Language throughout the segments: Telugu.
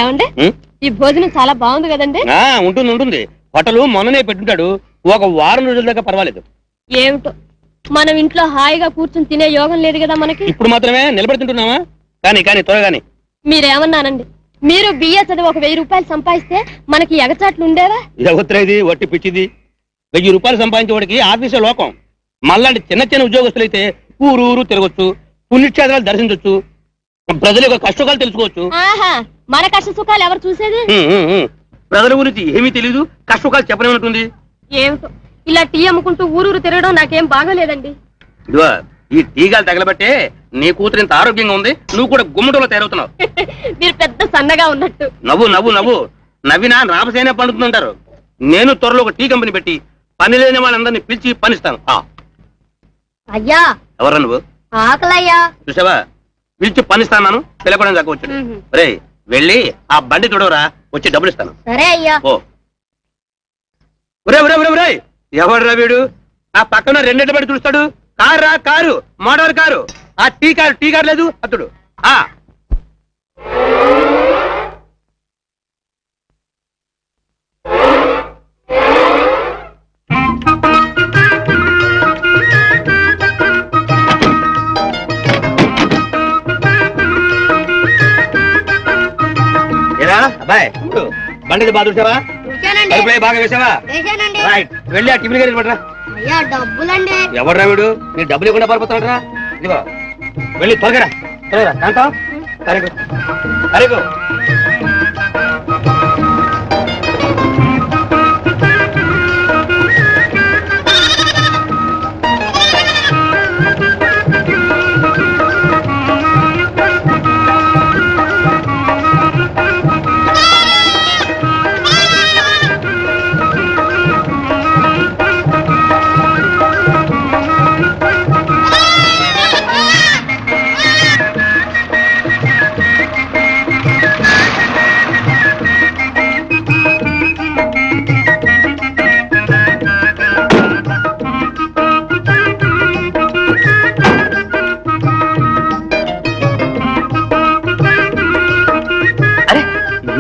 ఏమండి ఈ భోజనం చాలా బాగుంది కదండి. ఉంటుంది ఉంటుంది. హోటల్ మొన్ననే పెట్టుంటాడు. ఒక వారం రోజుల దాకా పర్వాలేదు. ఏమిటో మనం ఇంట్లో హాయిగా కూర్చుని తినే యోగం లేదు కదా మనకి. ఇప్పుడు మాత్రమే నిలబడి తింటున్నావా? కానీ కానీ త్వరగాని. మీరేమన్నానండి? మీరు బిఏ చదివి ఒక 1000 రూపాయలు సంపాదిస్తే మనకి ఎగచాట్లు ఉండేవా? ఇది వట్టి పిచ్చిది. 1000 రూపాయలు సంపాదించేవాడికి ఆఫీసే లోకం. మళ్ళాంటి చిన్న చిన్న ఉద్యోగస్తులైతే ఊరు తిరగొచ్చు, పుణ్యక్షేత్రాలు దర్శించవచ్చు, ప్రజల యొక్క కష్టసుఖాలు తెలుసుకోవచ్చు. మన కష్ట సుఖాలు ఎవరు చూసేది? ప్రజల గురించి ఏమీ తెలీదు, కష్టసుఖాలు చెప్పనేమంటుంది. ఏమిటో ఇలా టీ అమ్ముకుంటూ ఊరూరు తిరగడం నాకేం బాగాలేదండి. ఇదిగో ఈ టీగాలు తగలబట్టే నీ కూతురు ఇంత ఆరోగ్యంగా ఉంది. నువ్వు కూడా గుమ్మటంలో తయారవుతున్నావు. మీరు పెద్ద సన్నగా ఉన్నట్టు. నవ్వు నవ్వు నవ్వు నవ్వినా రామసేనే పండుతుందంటారు. నేను త్వరలో ఒక టీ కంపెనీ పెట్టి పని లేని వాళ్ళందరినీ పిలిచి పనిస్తాను. అయ్యా ఎవరా నువ్వు? ఆకలయ్యా. చూసావా, పిలిచి పనిస్తాను. పిలపడం దాకా వచ్చాడు. రే వెళ్ళి ఆ బండి తొడవరా, వచ్చి డబ్బులు ఇస్తాను. సరే అయ్యా. ఓ ఒరే ఎవడురా వీడు? ఆ పక్కన రెండెట్ల పడి చూస్తాడు. Car motor car. ఆ టీ కారు లేదు అతడు. అబ్బాయి బండి బాగా చూసావా? బాగా వేసావా? రైట్, వెళ్ళి ఆ టిఫిన్ గారి పడరా. డబ్బులండి. ఎవడ్రా వీడు? నీ డబ్బులు ఇవ్వకుండా పడిపోతాడరా. ఇదిగో వెళ్ళి త్వరగా కాంతం. అరేగు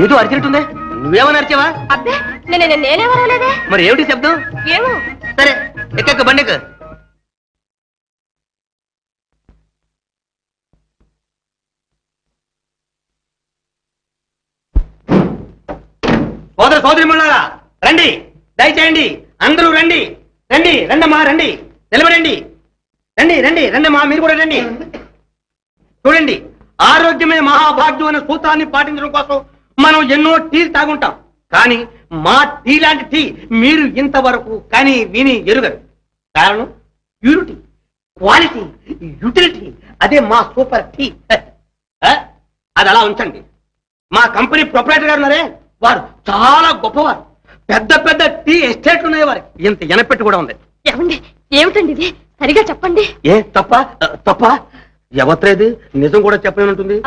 ఏదో అరిచినట్టుందే. నువ్వేమని అరిచావా? అబ్బే నేనేమరలేదే. మరి ఏమిటి శబ్దం? ఏమో. సరే ఎక్క బండికి. సోదరి మళ్ళారా రండి, దయచేయండి. అందరూ రండి రండమ్మా, రండి నిలబడండి. రండమ్మా, మీరు కూడా రండి. చూడండి, ఆరోగ్యమే మహాభాగ్యం అనే సూత్రాన్ని పాటించడం కోసం మనం ఎన్నో టీలు తాగుంటాం. కానీ మా టీ లాంటి టీ మీరు ఇంతవరకు కానీ విని ఎరుగరు. కారణం ప్యూరిటీ, క్వాలిటీ, యూటిలిటీ. అదే మా సూపర్ టీ. అది అలా ఉంచండి. మా కంపెనీ ప్రొపరేటర్ గారు ఉన్నారే, వారు చాలా గొప్పవారు. పెద్ద టీ ఎస్టేట్లు ఉన్నాయి వారికి. ఇంత ఎనపెట్టు కూడా ఉంది. ఏమిటండి ఇది? సరిగా చెప్పండి. ఏ తప్ప ఎవత్రేది నిజం కూడా చెప్పేమంటుంది.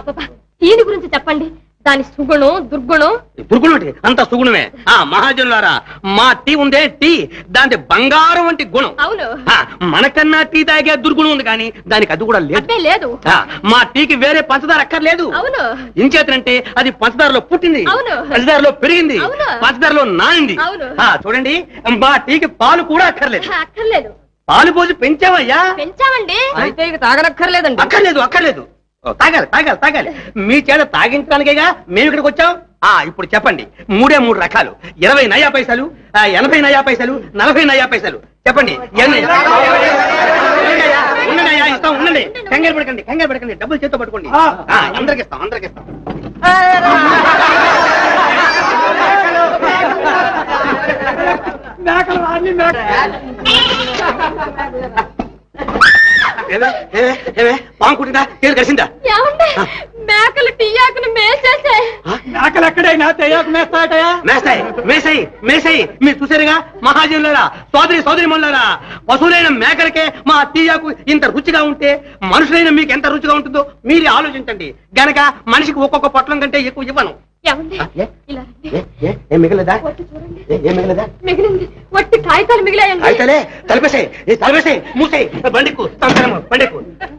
దీని గురించి చెప్పండి. దాని సుగుణం దుర్గుణం అంత సుగుణమే. మహాజనులారా, మా టీ ఉందే టీ, దాని బంగారం వంటి గుణం. అవును. మనకన్నా టీ తాగే దుర్గుణం ఉంది, కానీ దానికి అది కూడా లేదు. మా టీకి వేరే పంచదార అక్కర్లేదు. అవును. ఇంచేతనంటే అది పంచదారలో పుట్టింది, పంచదారలో పెరిగింది, పంచదారలో నానింది. చూడండి, మా టీకి పాలు కూడా అక్కర్లేదు. పాలు పోసి పెంచామండి. అయితే తాగనక్కర్లేదండి. అక్కర్లేదు. తాగాలి. మీ చేత తాగించడానికేగా మేము ఇక్కడికి వచ్చాం. ఇప్పుడు చెప్పండి, 3 రకాలు. 20 నయా పైసలు, 80 నయా పైసలు, 40 నయా పైసలు. చెప్పండి. ఉండండి, కంగారు పడకండి. డబ్బులు చేత్తో పట్టుకోండి. అందరికి ఇస్తాం. పాంకుట్టిందా? తేరు కలిసిందా? మేకలు టీయాకును మేసేసాయి. మేకలు ఎక్కడైనా తెయ్యాకు మేసాయి. మీరు చూసారుగా మహాజనులారా, సోదరి మనులారా, పశువులైన మేకలకే మా టీయాకు ఇంత రుచిగా ఉంటే మనుషులైన మీకు ఎంత రుచిగా ఉంటుందో మీరు ఆలోచించండి. గనక మనిషికి ఒక్కొక్క పొట్లం కంటే ఎక్కువ ఇవ్వను. మిగలదా? మిగిలింది. వట్టి కాగితాలు మిగిలాయండి. తలపేసాయి, మూసాయి. బండికు